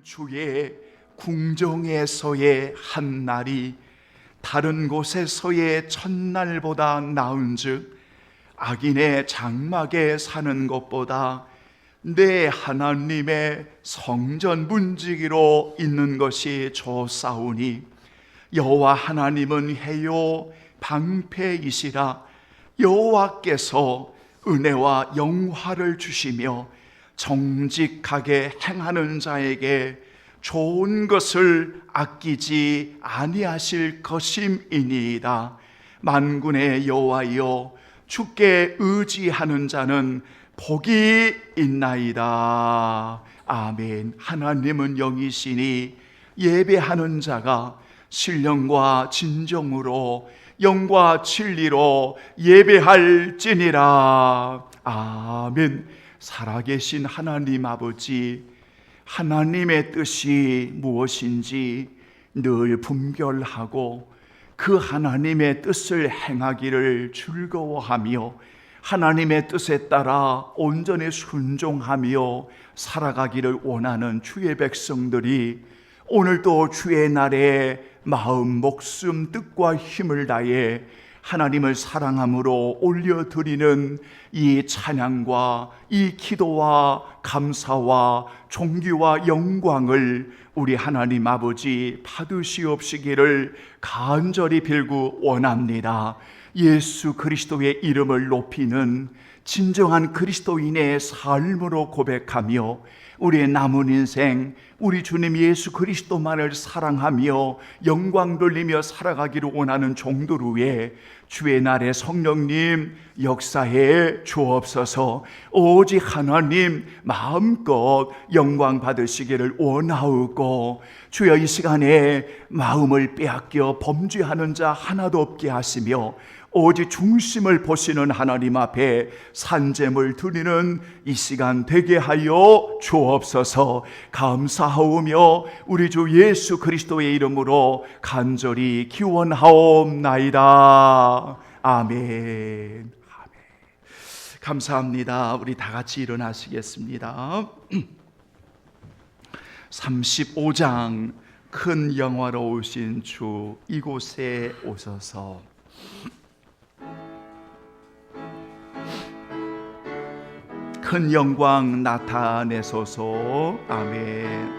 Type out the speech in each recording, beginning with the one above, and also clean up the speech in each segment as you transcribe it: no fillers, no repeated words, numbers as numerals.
주의 궁정에서의 한 날이 다른 곳에서의 첫날보다 나은즉 악인의 장막에 사는 것보다 내 하나님의 성전 문지기로 있는 것이 좋사오니 여호와 하나님은 해요 방패이시라. 여호와께서 은혜와 영화를 주시며 정직하게 행하는 자에게 좋은 것을 아끼지 아니하실 것임이니이다. 만군의 여호와여, 주께 의지하는 자는 복이 있나이다. 아멘. 하나님은 영이시니 예배하는 자가 신령과 진정으로 영과 진리로 예배할지니라. 아멘. 살아계신 하나님 아버지, 하나님의 뜻이 무엇인지 늘 분별하고 그 하나님의 뜻을 행하기를 즐거워하며 하나님의 뜻에 따라 온전히 순종하며 살아가기를 원하는 주의 백성들이 오늘도 주의 날에 마음, 목숨, 뜻과 힘을 다해 하나님을 사랑함으로 올려드리는 이 찬양과 이 기도와 감사와 존귀와 영광을 우리 하나님 아버지 받으시옵시기를 간절히 빌고 원합니다. 예수 그리스도의 이름을 높이는 진정한 그리스도인의 삶으로 고백하며 우리의 남은 인생 우리 주님 예수 그리스도만을 사랑하며 영광 돌리며 살아가기를 원하는 종들 위에 주의 날에 성령님 역사해 주옵소서. 오직 하나님 마음껏 영광 받으시기를 원하오고 주여 이 시간에 마음을 빼앗겨 범죄하는 자 하나도 없게 하시며 오직 중심을 보시는 하나님 앞에 산재물 드리는 이 시간 되게 하여 주옵소서. 감사하오며 우리 주 예수 그리스도의 이름으로 간절히 기원하옵나이다. 아멘. 감사합니다. 우리 다 같이 일어나시겠습니다. 35장 큰 영화로우신 주 이곳에 오셔서 큰 영광 나타내소서. 아멘.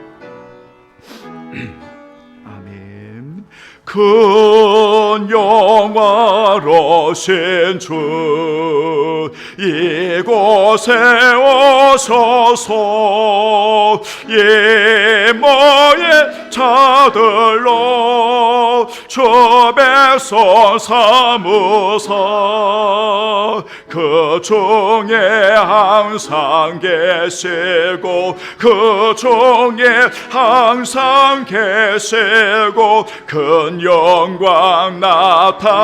아멘. 큰 영화로우신 주 이곳에 오셔서 예모의 자들로 주 백성 삼으사 그 중에 항상 계시고 그 중에 항상 계시고 큰 영광 나타내소서.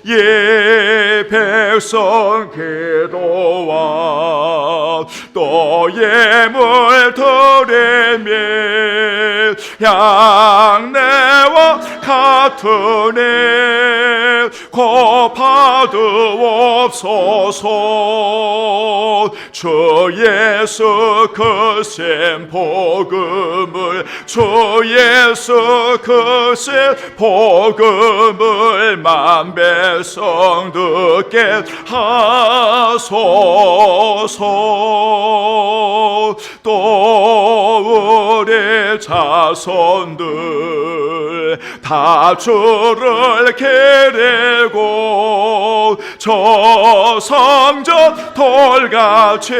예 백성 기도와 또 예물 드리며 양내와 같으니 고파두옵소서. 주 예수 그신 복음을 주 예수 그신 복음을 만 백성 듣게 하소서. 또 우리 자손들 다 주를 기리고 저 성전 돌같이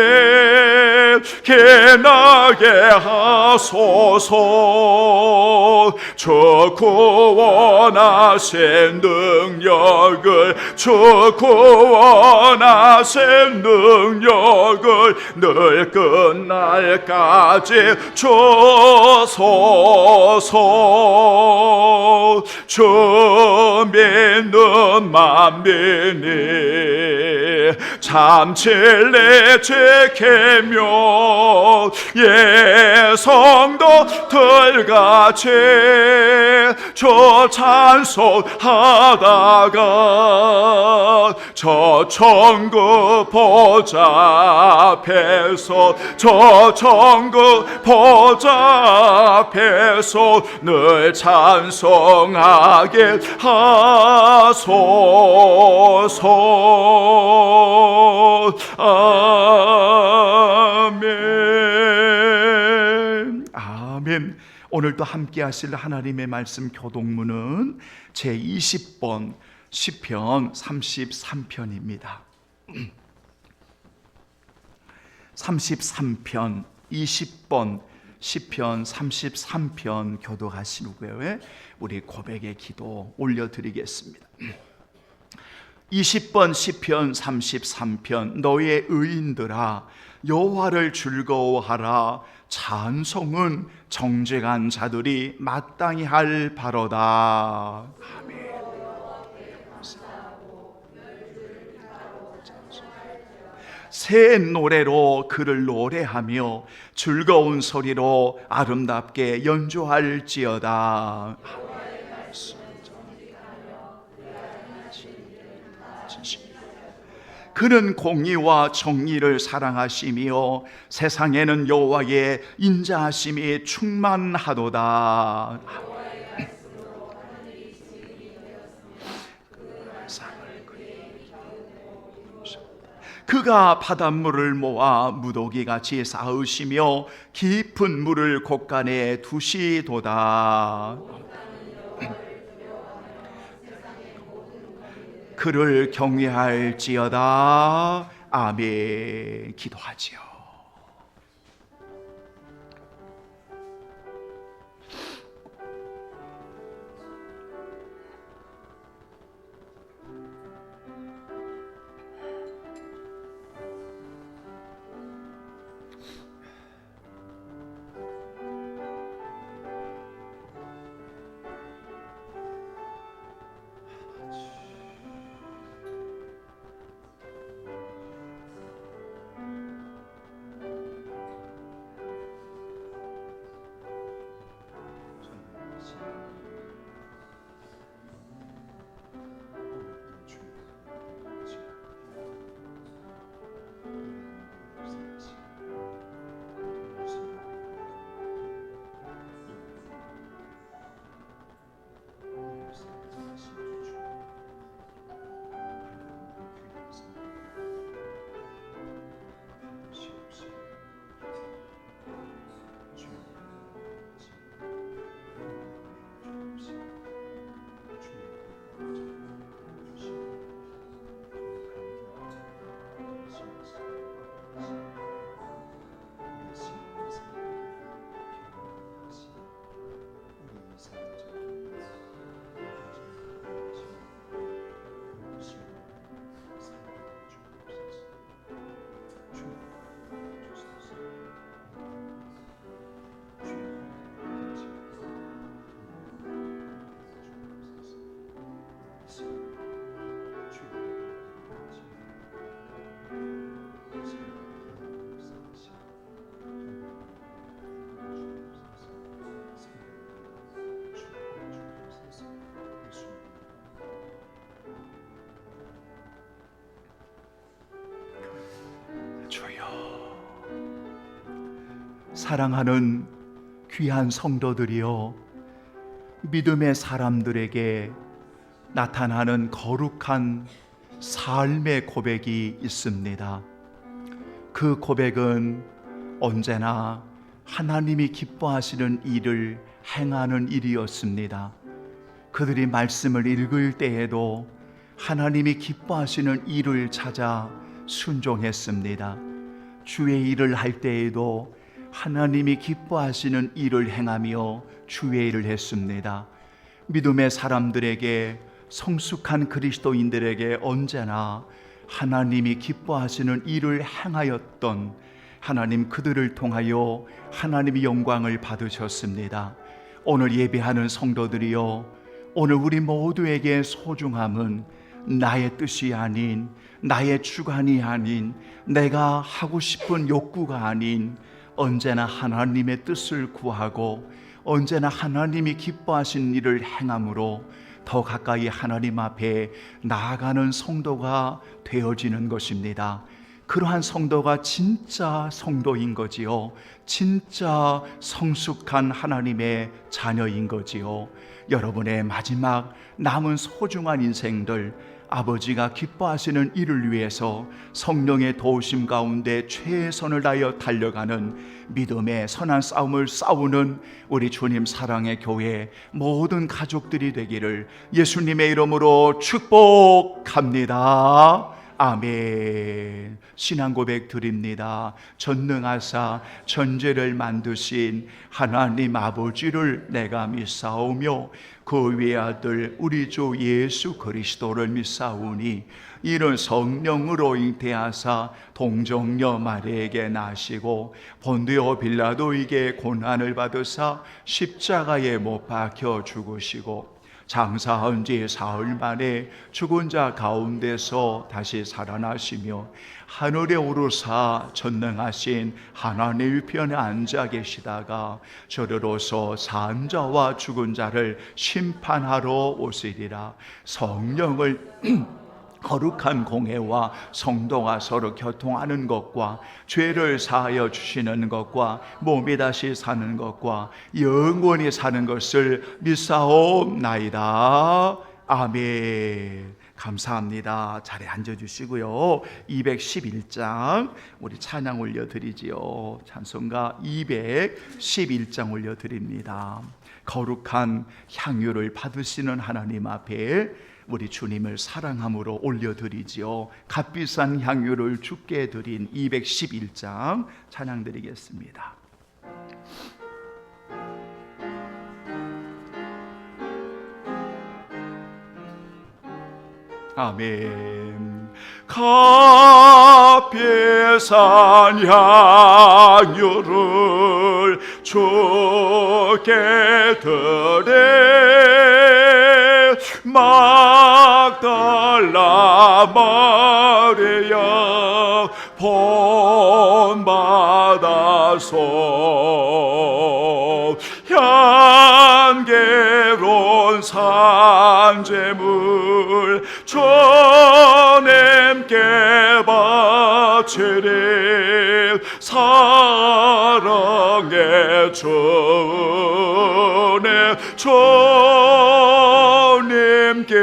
기나게 하소서. 주 구원하신 능력을 주 구원하신 능력을 늘 끝날까지 주소서. 주 믿는 만민이 참 진리 지키며 예 성도들같이 주 찬송하다가 저 천국 보좌 앞에서 저 천국 보좌 앞에서 늘 찬송하게 하소서. 아멘. 아멘. 오늘도 함께 하실 하나님의 말씀 교독문은 제20번 시편 33편입니다. 33편 20번 시편 33편 교독하신 후에 우리 고백의 기도 올려드리겠습니다. 20번 시편 33편 너의 의인들아 여호와를 즐거워하라. 찬송은 정직한 자들이 마땅히 할 바로다. 아멘. 새 노래로 그를 노래하며 즐거운 소리로 아름답게 연주할지어다. 그는 공의와 정의를 사랑하시며 세상에는 여호와의 인자하심이 충만하도다. 그가 바닷물을 모아 무더기같이 쌓으시며 깊은 물을 곳간에 두시도다. 그를 경외할지어다. 아멘. 기도하지요. 사랑하는 귀한 성도들이여, 믿음의 사람들에게 나타나는 거룩한 삶의 고백이 있습니다. 그 고백은 언제나 하나님이 기뻐하시는 일을 행하는 일이었습니다. 그들이 말씀을 읽을 때에도 하나님이 기뻐하시는 일을 찾아 순종했습니다. 주의 일을 할 때에도 하나님이 기뻐하시는 일을 행하며 주의 일을 했습니다. 믿음의 사람들에게, 성숙한 그리스도인들에게 언제나 하나님이 기뻐하시는 일을 행하였던 하나님, 그들을 통하여 하나님의 영광을 받으셨습니다. 오늘 예배하는 성도들이여, 오늘 우리 모두에게 소중함은 나의 뜻이 아닌, 나의 주관이 아닌, 내가 하고 싶은 욕구가 아닌 언제나 하나님의 뜻을 구하고 언제나 하나님이 기뻐하시는 일을 행함으로 더 가까이 하나님 앞에 나아가는 성도가 되어지는 것입니다. 그러한 성도가 진짜 성도인 거지요. 진짜 성숙한 하나님의 자녀인 거지요. 여러분의 마지막 남은 소중한 인생들, 아버지가 기뻐하시는 일을 위해서 성령의 도우심 가운데 최선을 다하여 달려가는 믿음의 선한 싸움을 싸우는 우리 주님 사랑의 교회 모든 가족들이 되기를 예수님의 이름으로 축복합니다. 아멘. 신앙 고백 드립니다. 전능하사 천지를 만드신 하나님 아버지를 내가 믿사오며 그 외아들 우리 주 예수 그리스도를 믿사오니 이는 성령으로 잉태하사 동정녀 마리아에게 나시고 본디오 빌라도에게 고난을 받으사 십자가에 못 박혀 죽으시고 장사한 지 사흘 만에 죽은 자 가운데서 다시 살아나시며 하늘에 오르사 전능하신 하나님 편에 앉아 계시다가 저리로서 산 자와 죽은 자를 심판하러 오시리라. 성령을 거룩한 공회와 성도가 서로 교통하는 것과 죄를 사하여 주시는 것과 몸이 다시 사는 것과 영원히 사는 것을 믿사옵나이다. 아멘. 감사합니다. 자리에 앉아주시고요. 211장 우리 찬양 올려드리지요. 찬송가 211장 올려드립니다. 거룩한 향유를 받으시는 하나님 앞에 우리 주님을 사랑함으로 올려드리지요. 값비싼 향유를 주께 드린 211장 찬양 드리겠습니다. 아멘. 값비싼 향유를 주께 드려 막달라 마리아 본받아서 향기로운 산재물 주님께 바치리. 사랑의 주님 주님께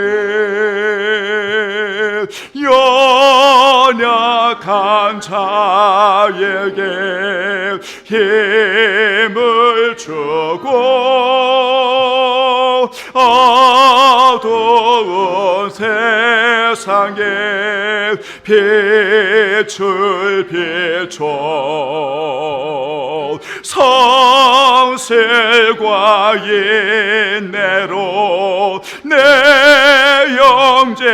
연약한 자에게 힘을 주고 어두운 세상에 빛을 비춰 성실과 인내로 내 영제에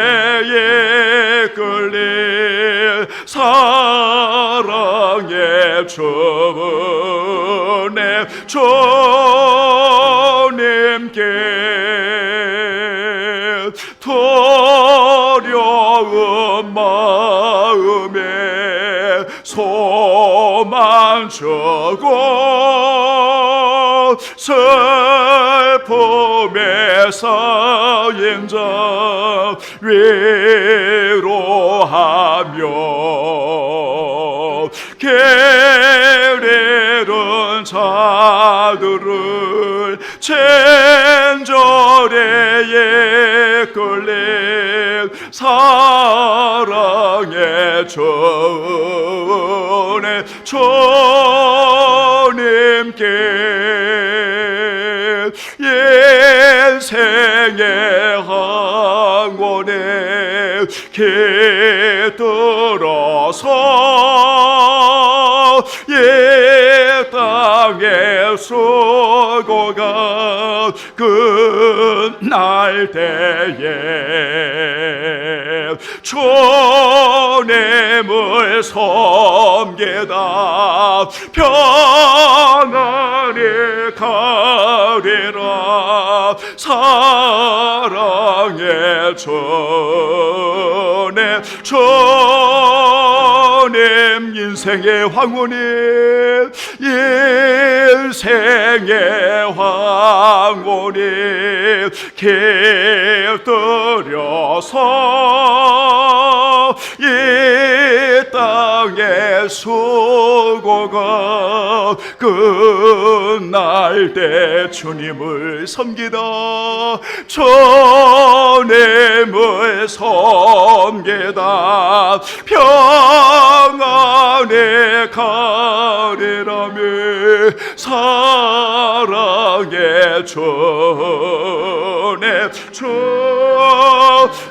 끌릴 사랑의 주님 주님께 두려운 마음에 소망 주고 슬픔에 쌓인 자 위로하며 게으른 자들을 친절에 이끌린 사랑의 주님 주님께 인생의 항원에 깃들어서 이 땅의 수고가 끝날 때에 주님을 섬기다 평안히 가리라. 사랑의 주님 주님 인생의 황혼이 인생의 황혼이 영원히 깃들여서 이 땅의 수고가 끝날 때 주님을 섬기다 주님을 섬기다 평안에 가리라며 사랑의 주님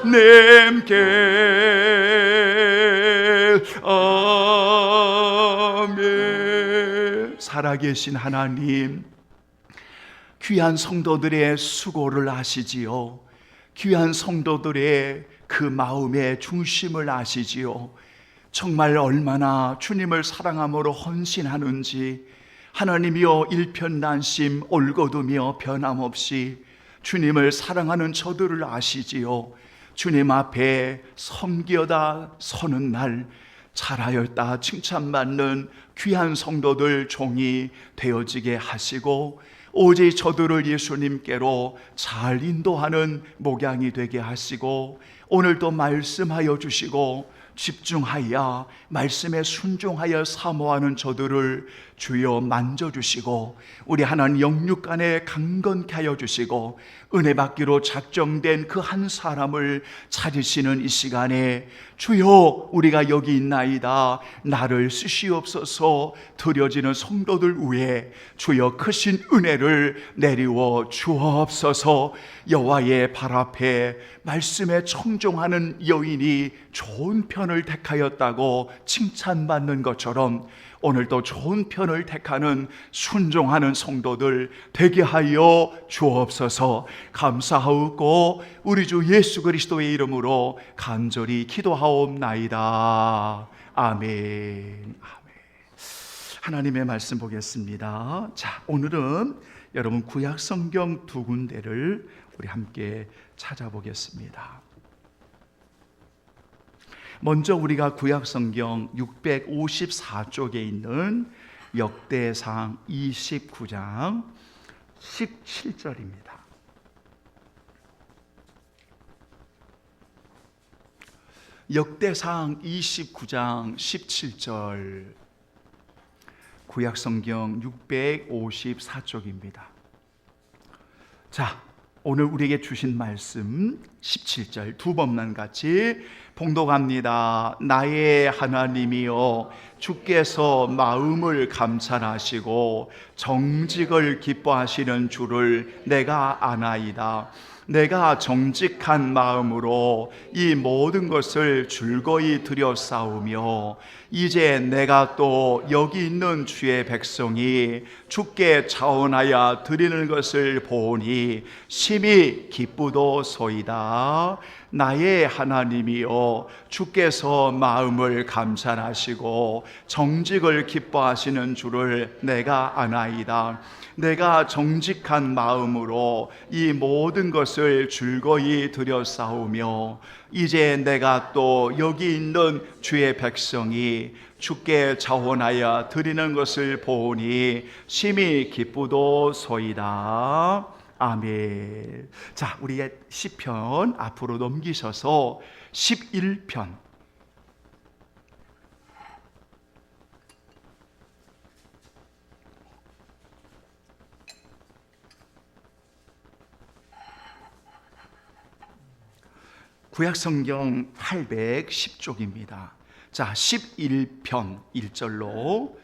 주님께 아멘. 살아계신 하나님, 귀한 성도들의 수고를 아시지요. 귀한 성도들의 그 마음의 중심을 아시지요. 정말 얼마나 주님을 사랑함으로 헌신하는지 하나님이여 일편단심 올곧으며 변함없이 주님을 사랑하는 저들을 아시지요. 주님 앞에 섬기어다 서는 날 잘하였다 칭찬받는 귀한 성도들 종이 되어지게 하시고 오직 저들을 예수님께로 잘 인도하는 목양이 되게 하시고 오늘도 말씀하여 주시고 집중하여 말씀에 순종하여 사모하는 저들을 주여 만져주시고 우리 하나님 영육간에 강건케 하여 주시고 은혜 받기로 작정된 그 한 사람을 찾으시는 이 시간에 주여 우리가 여기 있나이다 나를 쓰시옵소서 드려지는 성도들 위에 주여 크신 은혜를 내리워 주옵소서. 여호와의 발 앞에 말씀에 청종하는 여인이 좋은 편을 택하였다고 칭찬받는 것처럼 오늘도 좋은 편을 택하는 순종하는 성도들 되게 하여 주옵소서. 감사하옵고 우리 주 예수 그리스도의 이름으로 간절히 기도하옵나이다. 아멘. 하나님의 말씀 보겠습니다. 자, 오늘은 여러분 구약 성경 두 군데를 우리 함께 찾아보겠습니다. 먼저 우리가 구약 성경 654쪽에 있는 역대상 29장 17절입니다. 역대상 29장 17절 구약 성경 654쪽입니다. 자, 오늘 우리에게 주신 말씀 17절 두 번만 같이 봉독합니다. 나의 하나님이여 주께서 마음을 감찰하시고 정직을 기뻐하시는 줄을 내가 아나이다. 내가 정직한 마음으로 이 모든 것을 즐거이 드려싸우며 이제 내가 또 여기 있는 주의 백성이 주께 자원하여 드리는 것을 보니 심히 기쁘도소이다. 나의 하나님이여 주께서 마음을 감찰하시고 정직을 기뻐하시는 줄을 내가 아나이다. 내가 정직한 마음으로 이 모든 것을 즐거이 드려싸우며 이제 내가 또 여기 있는 주의 백성이 주께 자원하여 드리는 것을 보니 심히 기쁘도소이다. 아멘. 자, 우리의 시편 앞으로 넘기셔서 11편 구약성경 810쪽입니다. 자, 11편 1절로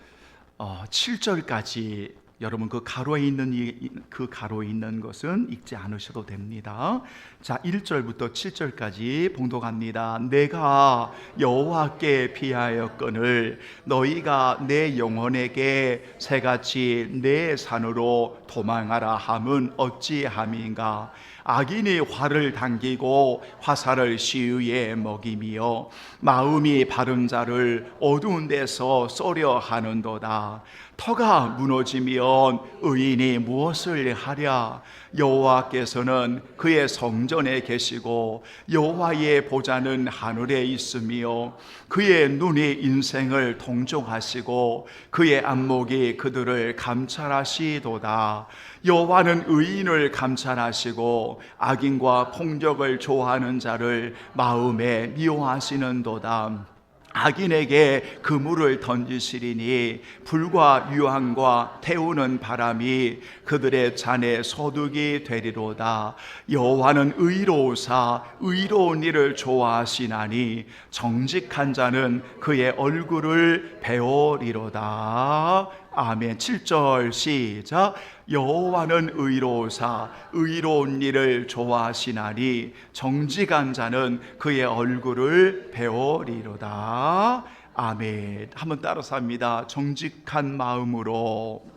7절까지 여러분 그 가로에 있는 것은 읽지 않으셔도 됩니다. 자, 1절부터 7절까지 봉독합니다. 내가 여호와께 피하였거늘 너희가 내 영혼에게 새같이 내 산으로 도망하라 함은 어찌함인가. 악인이 활을 당기고 화살을 시위에 먹이며 마음이 바른 자를 어두운 데서 쏘려 하는도다. 터가 무너지면 의인이 무엇을 하랴. 여호와께서는 그의 성전에 계시고 여호와의 보좌는 하늘에 있으며 그의 눈이 인생을 동정하시고 그의 안목이 그들을 감찰하시도다. 이르노라. 여호와는 의인을 감찰하시고 악인과 폭력을 좋아하는 자를 마음에 미워하시는도다. 악인에게 그물을 던지시리니 불과 유황과 태우는 바람이 그들의 잔에 소득이 되리로다. 여호와는 의로우사 의로운 일을 좋아하시나니 정직한 자는 그의 얼굴을 배우리로다. 아멘. 7절 시작. 여호와는 의로우사 의로운 일을 좋아하시나니 정직한 자는 그의 얼굴을 배우리로다. 아멘. 한번 따라서 합니다. 정직한 마음으로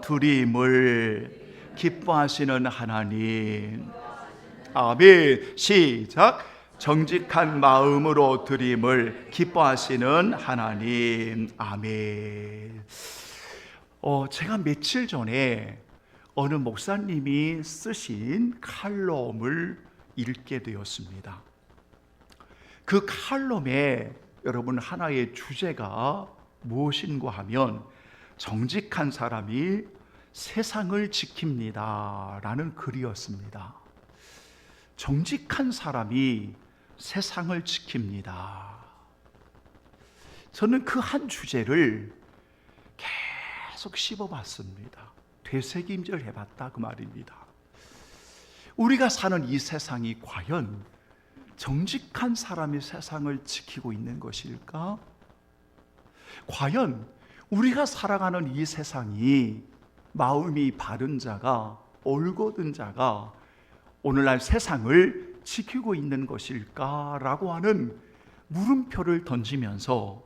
드림을 기뻐하시는 하나님. 아멘. 시작. 정직한 마음으로 드림을 기뻐하시는 하나님. 아멘. 제가 며칠 전에 어느 목사님이 쓰신 칼럼을 읽게 되었습니다. 그 칼럼에 여러분 하나의 주제가 무엇인가 하면 정직한 사람이 세상을 지킵니다 라는 글이었습니다. 정직한 사람이 세상을 지킵니다. 저는 그 한 주제를 계속 씹어봤습니다. 되새김질 해봤다 그 말입니다. 우리가 사는 이 세상이 과연 정직한 사람이 세상을 지키고 있는 것일까? 과연 우리가 살아가는 이 세상이 마음이 바른 자가, 올곧은 자가 오늘날 세상을 지키고 있는 것일까라고 하는 물음표를 던지면서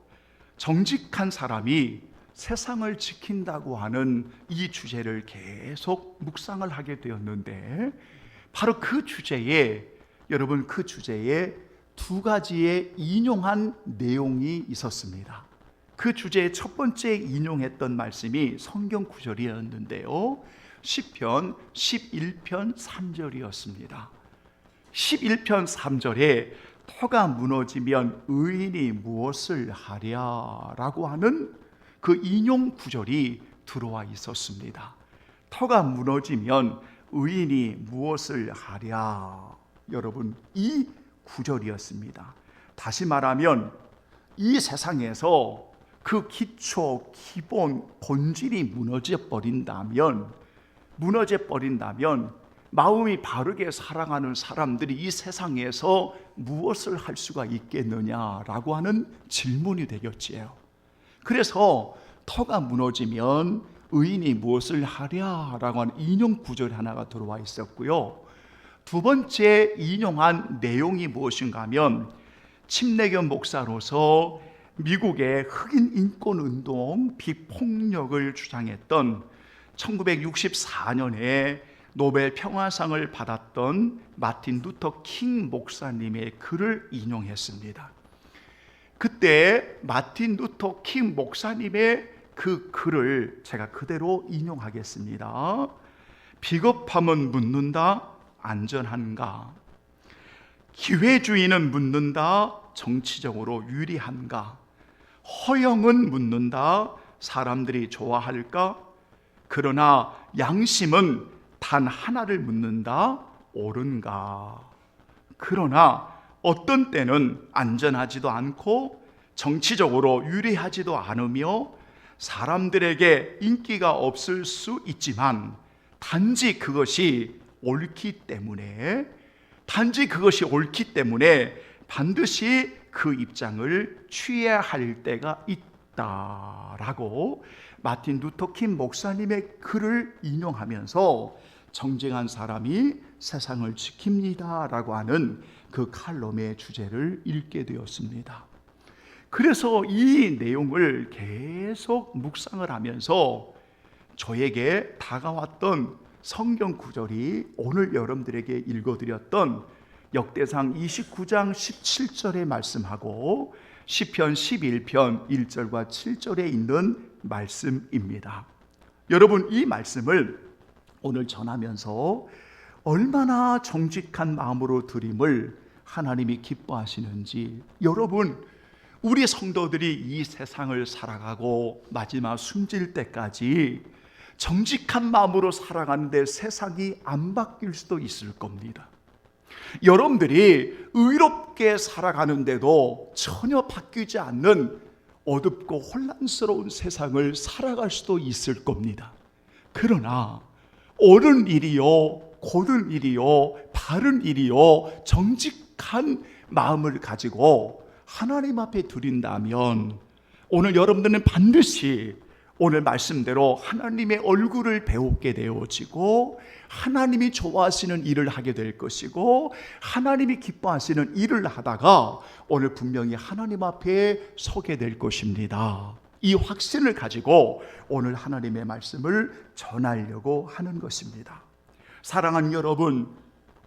정직한 사람이 세상을 지킨다고 하는 이 주제를 계속 묵상을 하게 되었는데, 바로 그 주제에 여러분 그 주제에 두 가지의 인용한 내용이 있었습니다. 그 주제의 첫 번째 인용했던 말씀이 성경 구절이었는데요, 시편 11편 3절이었습니다. 11편 3절에 터가 무너지면 의인이 무엇을 하랴 라고 하는 그 인용 구절이 들어와 있었습니다. 터가 무너지면 의인이 무엇을 하랴. 여러분, 이 구절이었습니다. 다시 말하면 이 세상에서 그 기초, 기본, 본질이 무너져 버린다면 마음이 바르게 살아가는 사람들이 이 세상에서 무엇을 할 수가 있겠느냐라고 하는 질문이 되겠지요. 그래서 터가 무너지면 의인이 무엇을 하랴라고 하는 인용 구절 하나가 들어와 있었고요. 두 번째 인용한 내용이 무엇인가 하면 침례교 목사로서 미국의 흑인 인권운동 비폭력을 주장했던 1964년에 노벨 평화상을 받았던 마틴 루터 킹 목사님의 글을 인용했습니다. 그때 마틴 루터 킹 목사님의 그 글을 제가 그대로 인용하겠습니다. 비겁함은 묻는다, 안전한가? 기회주의는 묻는다, 정치적으로 유리한가? 허영은 묻는다, 사람들이 좋아할까? 그러나 양심은 단 하나를 묻는다, 옳은가? 그러나 어떤 때는 안전하지도 않고 정치적으로 유리하지도 않으며 사람들에게 인기가 없을 수 있지만 단지 그것이 옳기 때문에 반드시 그 입장을 취해야 할 때가 있다라고 마틴 루터 킹 목사님의 글을 인용하면서 정직한 사람이 세상을 지킵니다 라고 하는 그 칼럼의 주제를 읽게 되었습니다. 그래서 이 내용을 계속 묵상을 하면서 저에게 다가왔던 성경 구절이 오늘 여러분들에게 읽어드렸던 역대상 29장 17절의 말씀하고 시편 11편 1절과 7절에 있는 말씀입니다. 여러분, 이 말씀을 오늘 전하면서 얼마나 정직한 마음으로 드림을 하나님이 기뻐하시는지, 여러분, 우리 성도들이 이 세상을 살아가고 마지막 숨질 때까지 정직한 마음으로 살아가는데 세상이 안 바뀔 수도 있을 겁니다. 여러분들이 의롭게 살아가는데도 전혀 바뀌지 않는 어둡고 혼란스러운 세상을 살아갈 수도 있을 겁니다. 그러나 옳은 일이요, 고든 일이요, 바른 일이요, 정직한 마음을 가지고 하나님 앞에 드린다면 오늘 여러분들은 반드시 오늘 말씀대로 하나님의 얼굴을 배우게 되어지고 하나님이 좋아하시는 일을 하게 될 것이고 하나님이 기뻐하시는 일을 하다가 오늘 분명히 하나님 앞에 서게 될 것입니다. 이 확신을 가지고 오늘 하나님의 말씀을 전하려고 하는 것입니다. 사랑하는 여러분,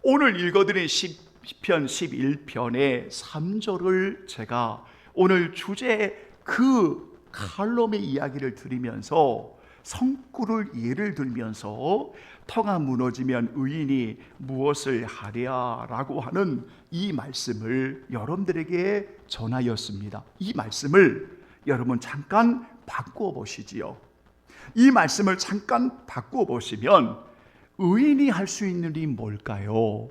오늘 읽어드린 시편 11편의 3절을 제가 오늘 주제 그 칼럼의 이야기를 드리면서 성구를 예를 들면서 터가 무너지면 의인이 무엇을 하랴라고 하는 이 말씀을 여러분들에게 전하였습니다. 이 말씀을 여러분 잠깐 바꾸어 보시지요. 이 말씀을 잠깐 바꾸어 보시면 의인이 할 수 있는 일이 뭘까요?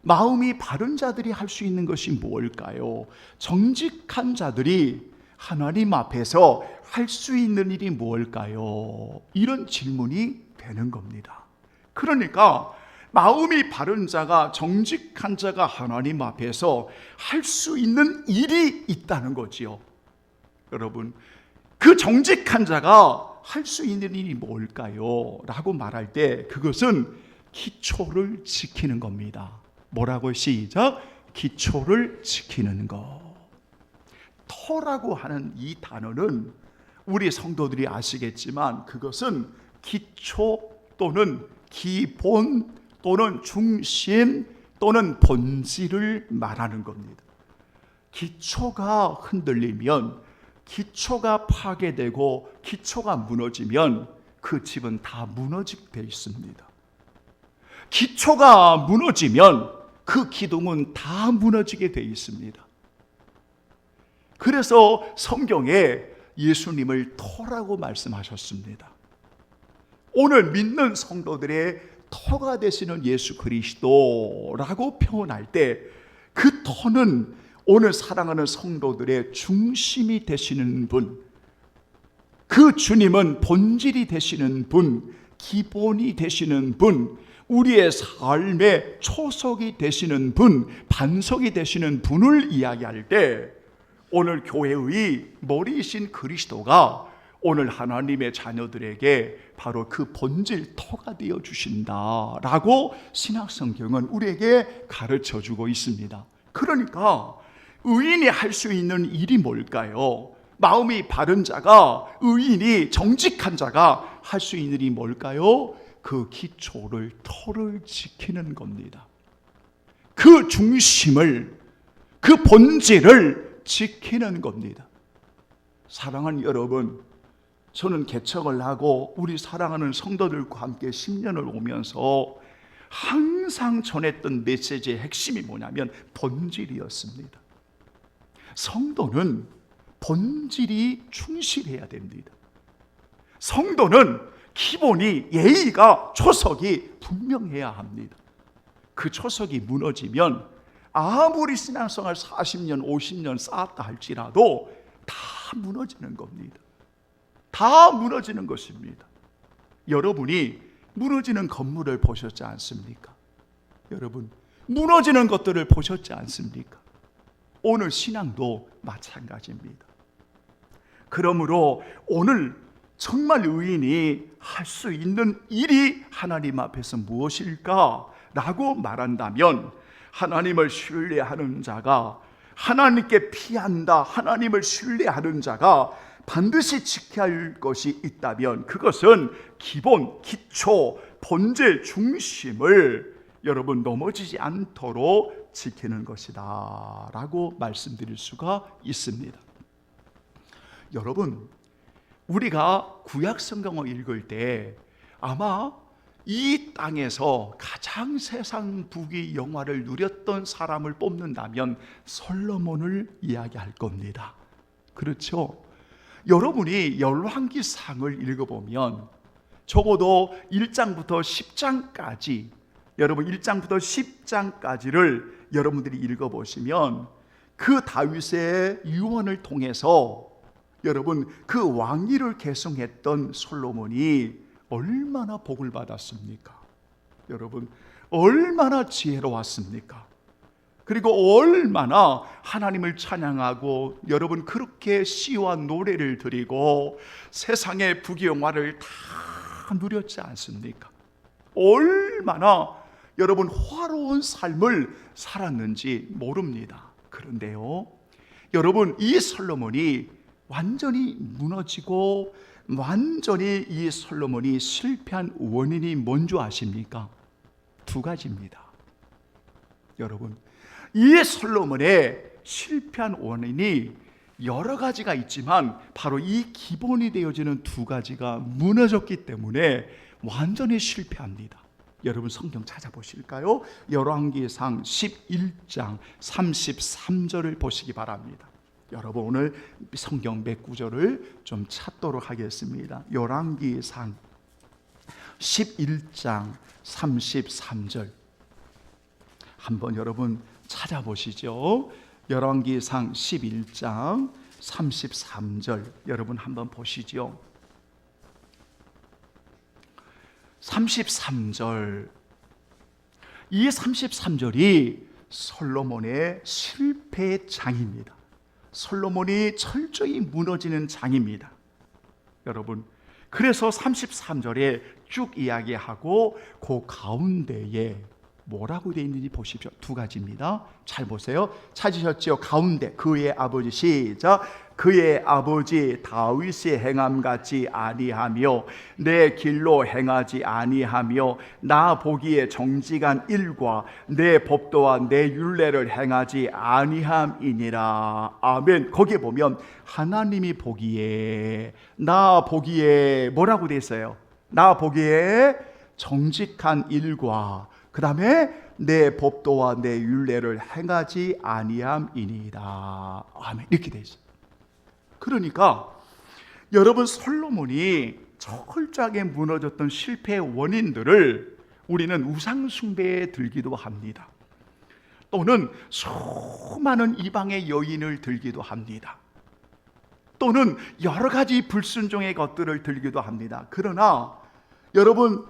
마음이 바른 자들이 할 수 있는 것이 뭘까요? 정직한 자들이 하나님 앞에서 할 수 있는 일이 뭘까요? 이런 질문이 되는 겁니다. 그러니까 마음이 바른 자가, 정직한 자가 하나님 앞에서 할 수 있는 일이 있다는 거지요. 여러분, 그 정직한 자가 할 수 있는 일이 뭘까요? 라고 말할 때 그것은 기초를 지키는 겁니다. 뭐라고? 시작. 기초를 지키는 것. 터라고 하는 이 단어는 우리 성도들이 아시겠지만 그것은 기초 또는 기본 또는 중심 또는 본질을 말하는 겁니다. 기초가 흔들리면, 기초가 파괴되고 기초가 무너지면 그 집은 다 무너지게 되어 있습니다. 기초가 무너지면 그 기둥은 다 무너지게 되어 있습니다. 그래서 성경에 예수님을 터라고 말씀하셨습니다. 오늘 믿는 성도들의 터가 되시는 예수 그리스도라고 표현할 때 그 터는 오늘 사랑하는 성도들의 중심이 되시는 분, 그 주님은 본질이 되시는 분, 기본이 되시는 분, 우리의 삶의 초석이 되시는 분, 반석이 되시는 분을 이야기할 때 오늘 교회의 머리이신 그리스도가 오늘 하나님의 자녀들에게 바로 그 본질 터가 되어 주신다라고 신약성경은 우리에게 가르쳐주고 있습니다. 그러니까 의인이 할 수 있는 일이 뭘까요? 마음이 바른 자가, 의인이, 정직한 자가 할 수 있는 일이 뭘까요? 그 기초를, 터를 지키는 겁니다. 그 중심을, 그 본질을 지키는 겁니다. 사랑하는 여러분, 저는 개척을 하고 우리 사랑하는 성도들과 함께 10년을 오면서 항상 전했던 메시지의 핵심이 뭐냐면 본질이었습니다. 성도는 본질이 충실해야 됩니다. 성도는 기본이, 예의가, 초석이 분명해야 합니다. 그 초석이 무너지면 아무리 신앙생활 40년, 50년 쌓았다 할지라도 다 무너지는 겁니다. 다 무너지는 것입니다. 여러분이 무너지는 건물을 보셨지 않습니까? 여러분, 무너지는 것들을 보셨지 않습니까? 오늘 신앙도 마찬가지입니다. 그러므로 오늘 정말 의인이 할 수 있는 일이 하나님 앞에서 무엇일까? 라고 말한다면 하나님을 신뢰하는 자가, 하나님께 피한다, 하나님을 신뢰하는 자가 반드시 지켜야 할 것이 있다면 그것은 기본, 기초, 본질, 중심을 여러분 넘어지지 않도록 지키는 것이다 라고 말씀드릴 수가 있습니다. 여러분, 우리가 구약 성경을 읽을 때 아마 이 땅에서 가장 세상 부귀 영화를 누렸던 사람을 뽑는다면 솔로몬을 이야기할 겁니다. 그렇죠? 여러분이 열왕기상을 읽어보면 적어도 1장부터 10장까지, 여러분 1장부터 10장까지를 여러분들이 읽어보시면 그 다윗의 유언을 통해서 여러분 그 왕위를 계승했던 솔로몬이 얼마나 복을 받았습니까? 여러분 얼마나 지혜로웠습니까? 그리고 얼마나 하나님을 찬양하고 여러분 그렇게 시와 노래를 드리고 세상의 부귀영화를 다 누렸지 않습니까? 얼마나 여러분 화로운 삶을 살았는지 모릅니다. 그런데요, 여러분 이 솔로몬이 완전히 무너지고 완전히 이 솔로몬이 실패한 원인이 뭔지 아십니까? 두 가지입니다. 여러분 이 솔로몬의 실패한 원인이 여러 가지가 있지만 바로 이 기본이 되어지는 두 가지가 무너졌기 때문에 완전히 실패합니다. 여러분 성경 찾아보실까요? 열왕기상 11장 33절을 보시기 바랍니다. 여러분 오늘 성경 몇 구절을 좀 찾도록 하겠습니다. 열왕기상 11장 33절 한번 여러분 찾아보시죠. 열왕기상 11장 33절 여러분 한번 보시죠. 33절, 이 33절이 솔로몬의 실패의 장입니다. 솔로몬이 철저히 무너지는 장입니다. 여러분 그래서 33절에 쭉 이야기하고 그 가운데에 뭐라고 되어 있는지 보십시오. 두 가지입니다. 잘 보세요. 찾으셨죠? 가운데 그의 아버지, 시작. 그의 아버지 다윗이 행함같이 아니하며 내 길로 행하지 아니하며 나 보기에 정직한 일과 내 법도와 내 율례를 행하지 아니함이니라. 아멘. 거기에 보면 하나님이 보기에, 나 보기에 뭐라고 되어 있어요? 나 보기에 정직한 일과 그 다음에 내 법도와 내 율례를 행하지 아니함이니이다. 아멘. 이렇게 되어 있어요. 그러니까 여러분 솔로몬이 철저하게 무너졌던 실패의 원인들을 우리는 우상 숭배에 들기도 합니다. 또는 수많은 이방의 여인을 들기도 합니다. 또는 여러 가지 불순종의 것들을 들기도 합니다. 그러나 여러분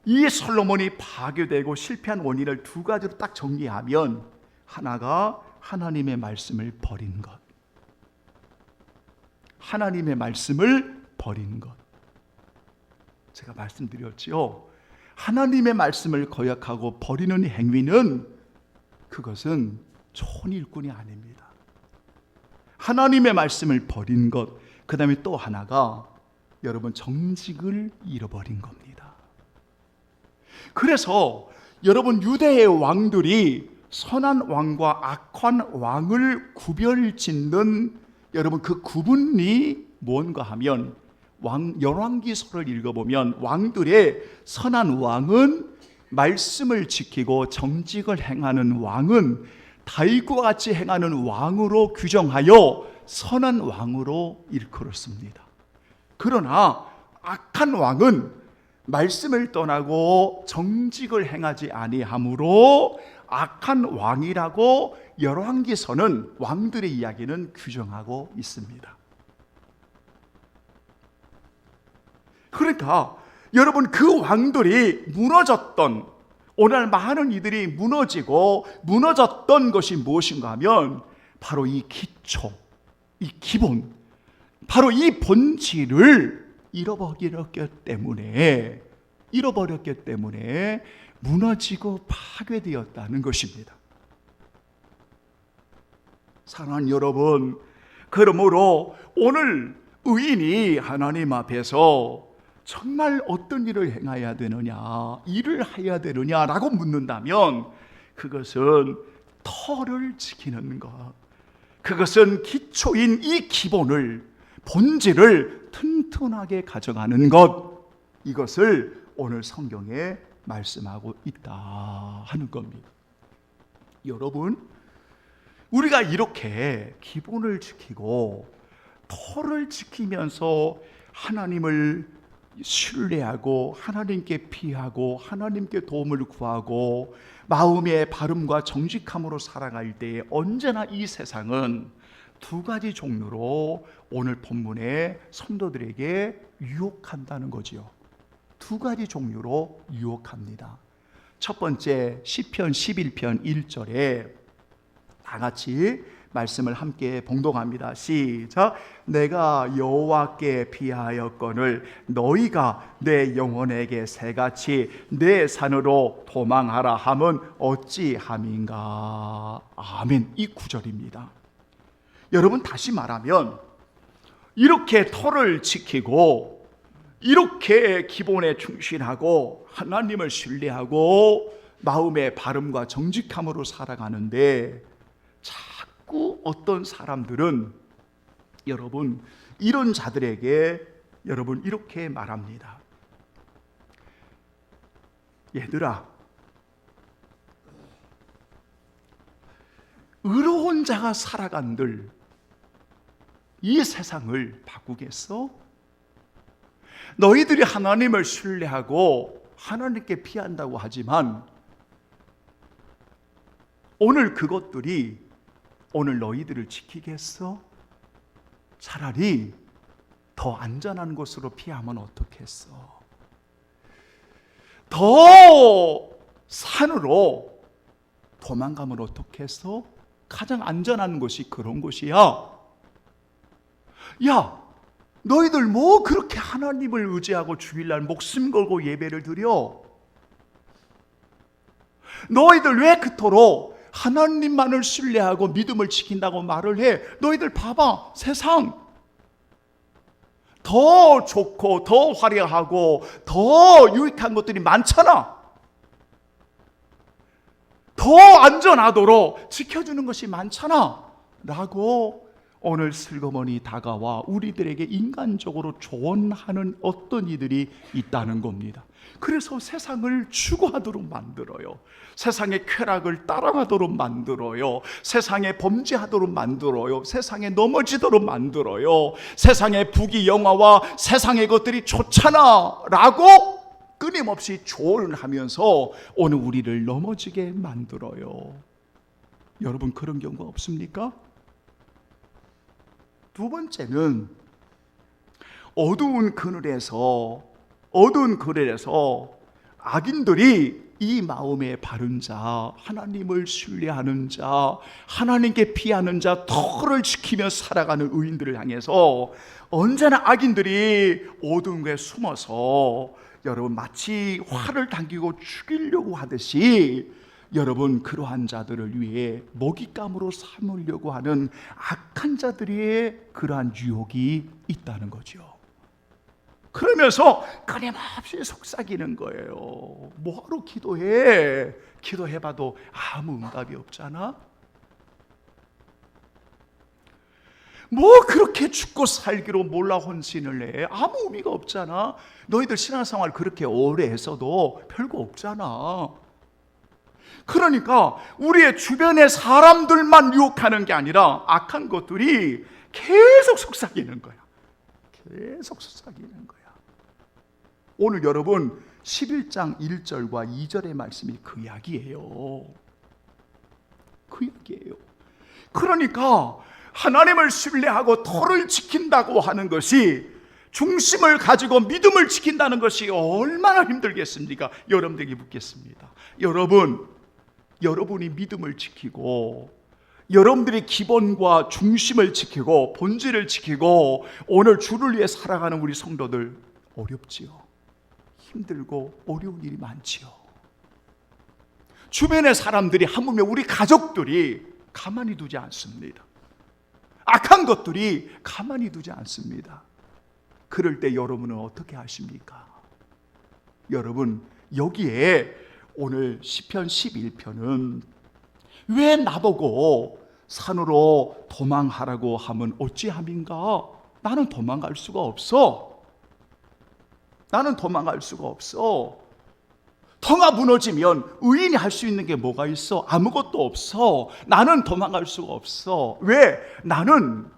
이 솔로몬이 파괴되고 실패한 원인을 두 가지로 딱 정리하면 하나가 하나님의 말씀을 버린 것, 하나님의 말씀을 버린 것. 제가 말씀드렸지요. 하나님의 말씀을 거역하고 버리는 행위는 그것은 좋은 일꾼이 아닙니다. 하나님의 말씀을 버린 것, 그 다음에 또 하나가 여러분 정직을 잃어버린 겁니다. 그래서 여러분 유대의 왕들이 선한 왕과 악한 왕을 구별짓는 여러분 그 구분이 뭔가 하면 열왕기서를 읽어보면 왕들의 선한 왕은 말씀을 지키고 정직을 행하는 왕은 다윗과 같이 행하는 왕으로 규정하여 선한 왕으로 일컬었습니다. 그러나 악한 왕은 말씀을 떠나고 정직을 행하지 아니하므로 악한 왕이라고 열왕기서는 왕들의 이야기는 규정하고 있습니다. 그러니까 여러분 그 왕들이 무너졌던, 오늘 많은 이들이 무너졌던 것이 무엇인가 하면 바로 이 기초, 이 기본, 바로 이 본질을 잃어버렸기 때문에 무너지고 파괴되었다는 것입니다. 사랑하는 여러분, 그러므로 오늘 의인이 하나님 앞에서 정말 어떤 일을 행해야 되느냐, 일을 해야 되느냐라고 묻는다면 그것은 터를 지키는 것, 그것은 기초인 이 기본을, 본질을 튼튼하게 가져가는 것, 이것을 오늘 성경에 말씀하고 있다 하는 겁니다. 여러분, 우리가 이렇게 기본을 지키고 터를 지키면서 하나님을 신뢰하고 하나님께 피하고 하나님께 도움을 구하고 마음의 바름과 정직함으로 살아갈 때에 언제나 이 세상은 두 가지 종류로 오늘 본문의 성도들에게 유혹한다는 거지요. 두 가지 종류로 유혹합니다. 첫 번째, 시편 11편 1절에 다 같이 말씀을 함께 봉독합니다. 시작. 내가 여호와께 피하였거늘 너희가 내 영혼에게 새같이 내 산으로 도망하라 함은 어찌함인가. 아멘. 이 구절입니다. 여러분, 다시 말하면 이렇게 터를 지키고 이렇게 기본에 충실하고 하나님을 신뢰하고 마음의 바름과 정직함으로 살아가는데 자꾸 어떤 사람들은 여러분 이런 자들에게 여러분 이렇게 말합니다. 얘들아, 의로운 자가 살아간들 이 세상을 바꾸겠어? 너희들이 하나님을 신뢰하고 하나님께 피한다고 하지만 오늘 그것들이 오늘 너희들을 지키겠어? 차라리 더 안전한 곳으로 피하면 어떻겠어? 더 산으로 도망가면 어떻겠어? 가장 안전한 곳이 그런 곳이야. 야, 너희들 뭐 그렇게 하나님을 의지하고 주일날 목숨 걸고 예배를 드려? 너희들 왜 그토록 하나님만을 신뢰하고 믿음을 지킨다고 말을 해? 너희들 봐봐, 세상 더 좋고 더 화려하고 더 유익한 것들이 많잖아. 더 안전하도록 지켜주는 것이 많잖아 라고 오늘 슬그머니 다가와 우리들에게 인간적으로 조언하는 어떤 이들이 있다는 겁니다. 그래서 세상을 추구하도록 만들어요. 세상의 쾌락을 따라가도록 만들어요. 세상에 범죄하도록 만들어요. 세상에 넘어지도록 만들어요. 세상의 부귀 영화와 세상의 것들이 좋잖아 라고 끊임없이 조언을 하면서 오늘 우리를 넘어지게 만들어요. 여러분, 그런 경우가 없습니까? 두 번째는 어두운 그늘에서 악인들이 이 마음의 바른 자, 하나님을 신뢰하는 자, 하나님께 피하는 자, 터를 지키며 살아가는 의인들을 향해서 언제나 악인들이 어두운 곳에 숨어서 여러분 마치 활을 당기고 죽이려고 하듯이 여러분 그러한 자들을 위해 먹잇감으로 삼으려고 하는 악한 자들의 그러한 유혹이 있다는 거죠. 그러면서 끊임없이 속삭이는 거예요. 뭐하러 기도해? 기도해봐도 아무 응답이 없잖아. 뭐 그렇게 죽고 살기로 몰라 헌신을 해? 아무 의미가 없잖아. 너희들 신앙생활 그렇게 오래 했어도 별거 없잖아. 그러니까 우리의 주변의 사람들만 유혹하는 게 아니라 악한 것들이 계속 속삭이는 거야. 계속 속삭이는 거야. 오늘 여러분 11장 1절과 2절의 말씀이 그 이야기예요. 그 이야기예요. 그러니까 하나님을 신뢰하고 터를 지킨다고 하는 것이, 중심을 가지고 믿음을 지킨다는 것이 얼마나 힘들겠습니까? 여러분들에게 묻겠습니다. 여러분이 믿음을 지키고 여러분들이 기본과 중심을 지키고 본질을 지키고 오늘 주를 위해 살아가는 우리 성도들 어렵지요. 힘들고 어려운 일이 많지요. 주변의 사람들이, 하물며 우리 가족들이 가만히 두지 않습니다. 악한 것들이 가만히 두지 않습니다. 그럴 때 여러분은 어떻게 하십니까? 여러분, 여기에 오늘 시편 11편은 왜 나보고 산으로 도망하라고 하면 어찌함인가? 나는 도망갈 수가 없어. 나는 도망갈 수가 없어. 터가 무너지면 의인이 할 수 있는 게 뭐가 있어? 아무것도 없어. 나는 도망갈 수가 없어. 왜? 나는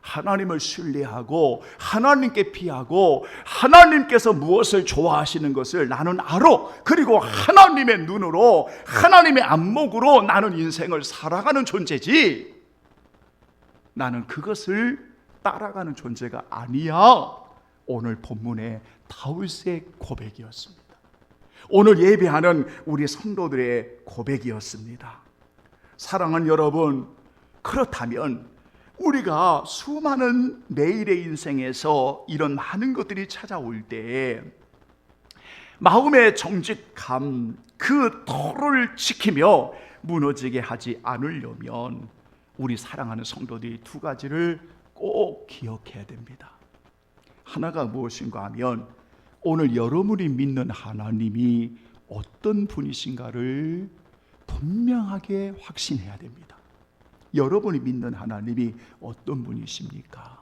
하나님을 신뢰하고 하나님께 피하고 하나님께서 무엇을 좋아하시는 것을 나는 알아. 그리고 하나님의 눈으로 하나님의 안목으로 나는 인생을 살아가는 존재지, 나는 그것을 따라가는 존재가 아니야. 오늘 본문의 다윗의 고백이었습니다. 오늘 예배하는 우리 성도들의 고백이었습니다. 사랑하는 여러분, 그렇다면 우리가 수많은 매일의 인생에서 이런 많은 것들이 찾아올 때 마음의 정직함, 그 터를 지키며 무너지게 하지 않으려면 우리 사랑하는 성도들이 두 가지를 꼭 기억해야 됩니다. 하나가 무엇인가 하면 오늘 여러분이 믿는 하나님이 어떤 분이신가를 분명하게 확신해야 됩니다. 여러분이 믿는 하나님이 어떤 분이십니까?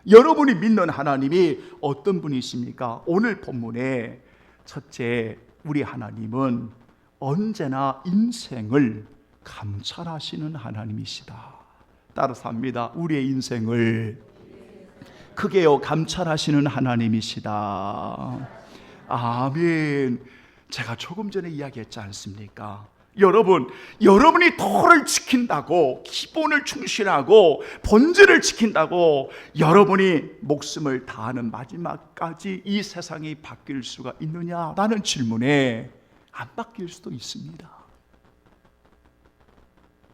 여러분이 믿는 하나님이 어떤 분이십니까? 오늘 본문에 첫째, 우리 하나님은 언제나 인생을 감찰하시는 하나님이시다. 따라서 합니다. 우리의 인생을 크게요 감찰하시는 하나님이시다. 아멘. 제가 조금 전에 이야기했지 않습니까? 여러분이 터를 지킨다고, 기본을 충실하고 본질을 지킨다고 여러분이 목숨을 다하는 마지막까지 이 세상이 바뀔 수가 있느냐라는 질문에 안 바뀔 수도 있습니다.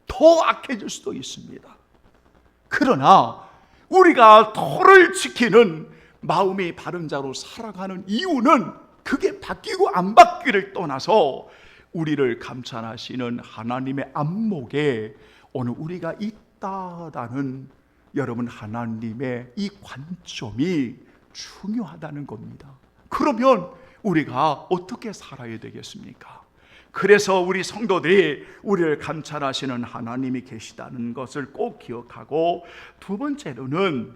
더 악해질 수도 있습니다. 그러나 우리가 터를 지키는 마음이 바른 자로 살아가는 이유는 그게 바뀌고 안 바뀌기를 떠나서 우리를 감찰하시는 하나님의 안목에 오늘 우리가 있다라는 여러분 하나님의 이 관점이 중요하다는 겁니다. 그러면 우리가 어떻게 살아야 되겠습니까? 그래서 우리 성도들이 우리를 감찰하시는 하나님이 계시다는 것을 꼭 기억하고, 두 번째로는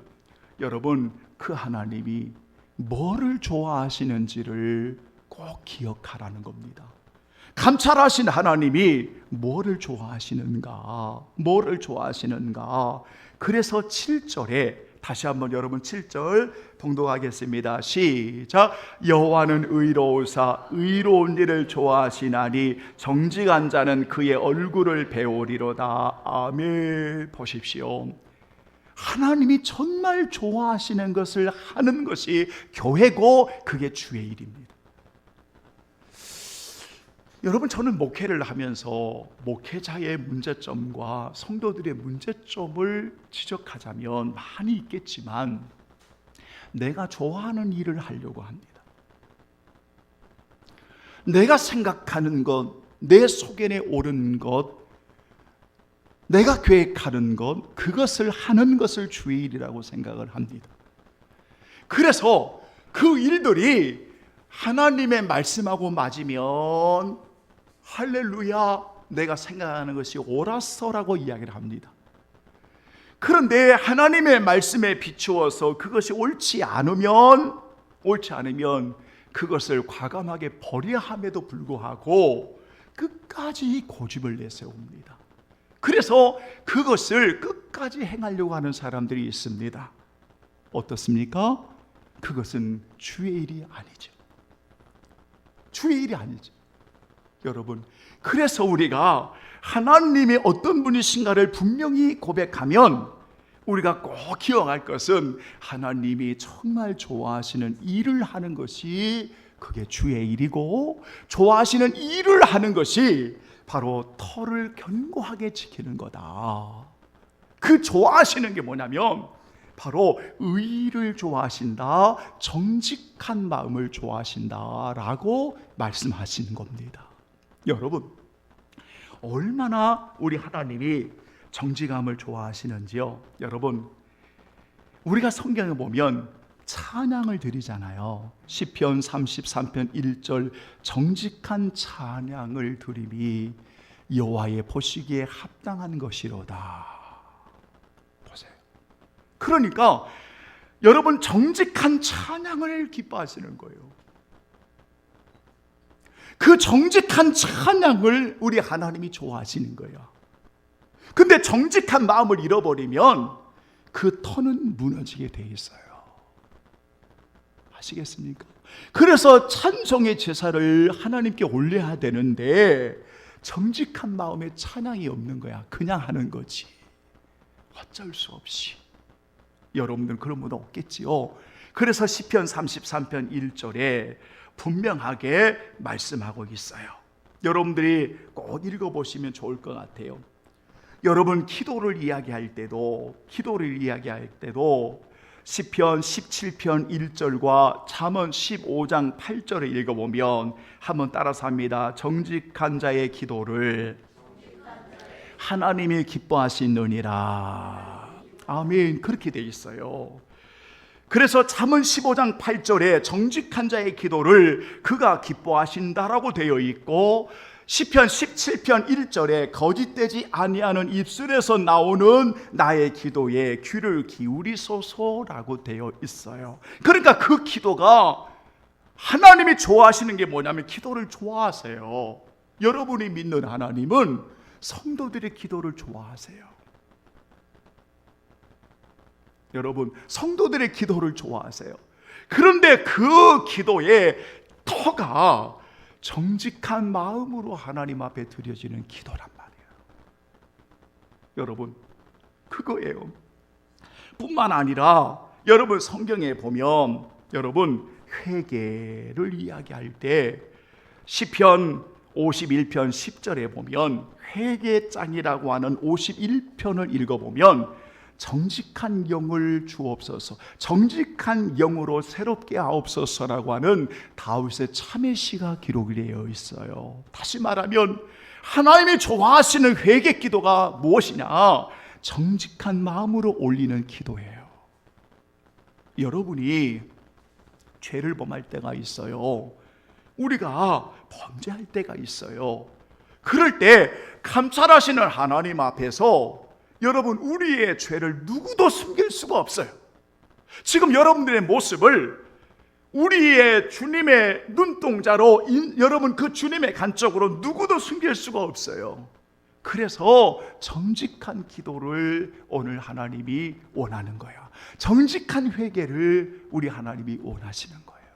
여러분 그 하나님이 뭐를 좋아하시는지를 꼭 기억하라는 겁니다. 감찰하신 하나님이 뭐를 좋아하시는가? 그래서 7절에 다시 한번 여러분 7절 봉독하겠습니다. 시작. 여호와는 의로우사 의로운 일을 좋아하시나니 정직한 자는 그의 얼굴을 배우리로다. 아멘. 보십시오. 하나님이 정말 좋아하시는 것을 하는 것이 교회고 그게 주의 일입니다. 여러분, 저는 목회를 하면서 목회자의 문제점과 성도들의 문제점을 지적하자면 많이 있겠지만 내가 좋아하는 일을 하려고 합니다. 내가 생각하는 것, 내 속에 오른 것, 내가 계획하는 것, 그것을 하는 것을 주의 일이라고 생각을 합니다. 그래서 그 일들이 하나님의 말씀하고 맞으면 할렐루야, 내가 생각하는 것이 옳았어라고 이야기를 합니다. 그런데 하나님의 말씀에 비추어서 그것이 옳지 않으면 그것을 과감하게 버려야 함에도 불구하고 끝까지 고집을 내세웁니다. 그래서 그것을 끝까지 행하려고 하는 사람들이 있습니다. 어떻습니까? 그것은 주의 일이 아니죠. 주의 일이 아니죠. 여러분, 그래서 우리가 하나님이 어떤 분이신가를 분명히 고백하면 우리가 꼭 기억할 것은 하나님이 정말 좋아하시는 일을 하는 것이 그게 주의 일이고, 좋아하시는 일을 하는 것이 바로 터를 견고하게 지키는 거다. 그 좋아하시는 게 뭐냐면 바로 의를 좋아하신다, 정직한 마음을 좋아하신다라고 말씀하시는 겁니다. 여러분, 얼마나 우리 하나님이 정직함을 좋아하시는지요. 여러분, 우리가 성경에 보면 찬양을 드리잖아요. 시편 33편 1절 정직한 찬양을 드림이 여호와의 보시기에 합당한 것이로다. 보세요. 그러니까 여러분, 정직한 찬양을 기뻐하시는 거예요. 그 정직한 찬양을 우리 하나님이 좋아하시는 거예요. 근데 정직한 마음을 잃어버리면 그 터는 무너지게 돼 있어요. 아시겠습니까? 그래서 찬송의 제사를 하나님께 올려야 되는데 정직한 마음에 찬양이 없는 거야. 그냥 하는 거지. 어쩔 수 없이. 여러분들 그런 분 없겠지요. 그래서 시편 33편 1절에 분명하게 말씀하고 있어요. 여러분들이 꼭 읽어보시면 좋을 것 같아요. 여러분 기도를 이야기할 때도 시편 17편 1절과 잠언 15장 8절을 읽어보면 한번 따라서 합니다. 정직한 자의 기도를 하나님이 기뻐하시느니라. 아멘. 그렇게 돼 있어요. 그래서 잠언 15장 8절에 정직한 자의 기도를 그가 기뻐하신다라고 되어 있고, 시편 17편 1절에 거짓되지 아니하는 입술에서 나오는 나의 기도에 귀를 기울이소서라고 되어 있어요. 그러니까 그 기도가 하나님이 좋아하시는 게 뭐냐면 기도를 좋아하세요. 여러분이 믿는 하나님은 성도들의 기도를 좋아하세요. 여러분, 성도들의 기도를 좋아하세요. 그런데 그 기도의 터가 정직한 마음으로 하나님 앞에 드려지는 기도란 말이에요. 여러분, 그거예요. 뿐만 아니라 여러분 성경에 보면 여러분 회개를 이야기할 때 시편 51편 10절에 보면 회개장이라고 하는 51편을 읽어보면 정직한 영을 주옵소서, 정직한 영으로 새롭게 하옵소서라고 하는 다윗의 참회시가 기록되어 있어요. 다시 말하면 하나님이 좋아하시는 회개 기도가 무엇이냐? 정직한 마음으로 올리는 기도예요. 여러분이 죄를 범할 때가 있어요. 우리가 범죄할 때가 있어요. 그럴 때 감찰하시는 하나님 앞에서 여러분 우리의 죄를 누구도 숨길 수가 없어요. 지금 여러분들의 모습을 우리의 주님의 눈동자로 여러분 그 주님의 관점으로 누구도 숨길 수가 없어요. 그래서 정직한 기도를 오늘 하나님이 원하는 거예요. 정직한 회개를 우리 하나님이 원하시는 거예요.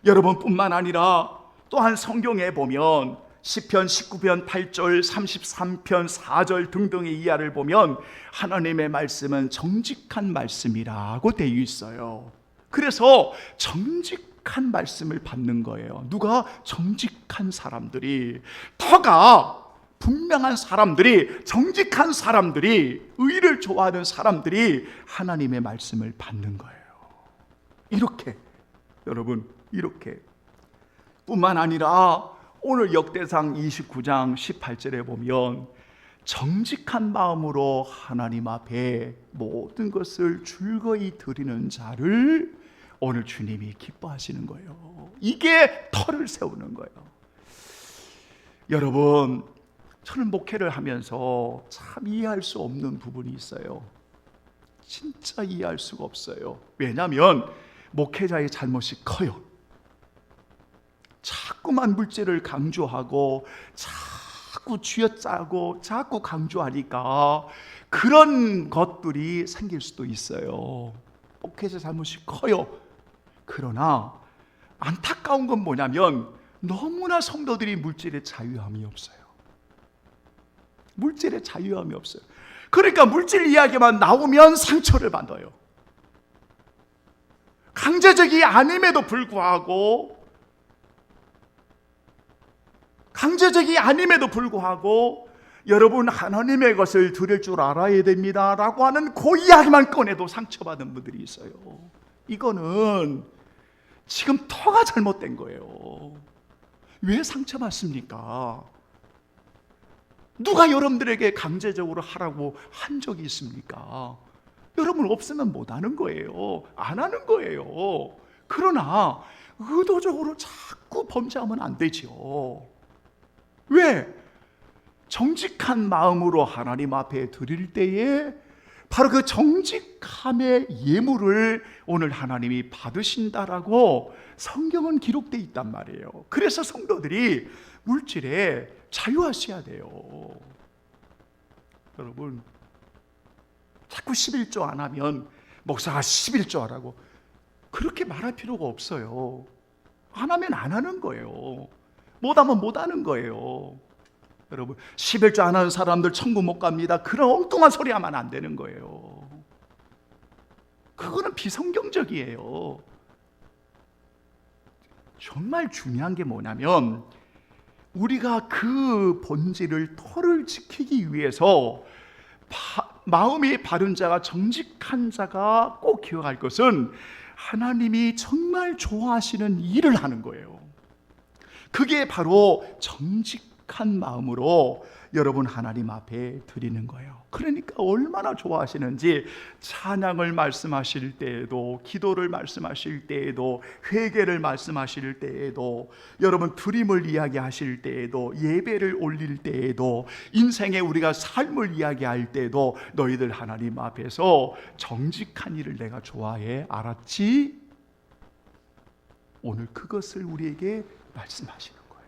여러분뿐만 아니라 또한 성경에 보면 시편 19편 8절, 33편 4절 등등의 이하를 보면 하나님의 말씀은 정직한 말씀이라고 되어 있어요. 그래서 정직한 말씀을 받는 거예요. 누가? 정직한 사람들이, 터가 분명한 사람들이, 정직한 사람들이, 의를 좋아하는 사람들이 하나님의 말씀을 받는 거예요. 이렇게 여러분, 이렇게 뿐만 아니라 오늘 역대상 29장 18절에 보면 정직한 마음으로 하나님 앞에 모든 것을 즐거이 드리는 자를 오늘 주님이 기뻐하시는 거예요. 이게 터를 세우는 거예요. 여러분, 저는 목회를 하면서 참 이해할 수 없는 부분이 있어요. 진짜 이해할 수가 없어요. 왜냐하면 목회자의 잘못이 커요. 자꾸만 물질을 강조하고 자꾸 쥐어짜고 자꾸 강조하니까 그런 것들이 생길 수도 있어요. 목회자 잘못이 커요. 그러나 안타까운 건 뭐냐면 너무나 성도들이 물질의 자유함이 없어요. 물질의 자유함이 없어요. 그러니까 물질 이야기만 나오면 상처를 받아요. 강제적이 아님에도 불구하고 여러분 하나님의 것을 드릴 줄 알아야 됩니다 라고 하는 그 이야기만 꺼내도 상처받은 분들이 있어요. 이거는 지금 터가 잘못된 거예요. 왜 상처받습니까? 누가 여러분들에게 강제적으로 하라고 한 적이 있습니까? 여러분 없으면 못 하는 거예요. 안 하는 거예요. 그러나 의도적으로 자꾸 범죄하면 안 되죠. 왜? 정직한 마음으로 하나님 앞에 드릴 때에 바로 그 정직함의 예물을 오늘 하나님이 받으신다라고 성경은 기록되어 있단 말이에요. 그래서 성도들이 물질에 자유하셔야 돼요. 여러분, 자꾸 11조 안 하면 목사가 11조 하라고 그렇게 말할 필요가 없어요. 안 하면 안 하는 거예요. 못하면 못 하는 거예요. 여러분, 11조 안 하는 사람들 천국 못 갑니다. 그런 엉뚱한 소리 하면 안 되는 거예요. 그거는 비성경적이에요. 정말 중요한 게 뭐냐면 우리가 그 본질을 터를 지키기 위해서 마음이 바른 자가 정직한 자가 꼭 기억할 것은 하나님이 정말 좋아하시는 일을 하는 거예요. 그게 바로 정직한 마음으로 여러분 하나님 앞에 드리는 거예요. 그러니까 얼마나 좋아하시는지 찬양을 말씀하실 때에도, 기도를 말씀하실 때에도, 회개를 말씀하실 때에도, 여러분 드림을 이야기하실 때에도, 예배를 올릴 때에도, 인생에 우리가 삶을 이야기할 때에도 너희들 하나님 앞에서 정직한 일을 내가 좋아해. 알았지? 오늘 그것을 우리에게 말씀하시는 거예요.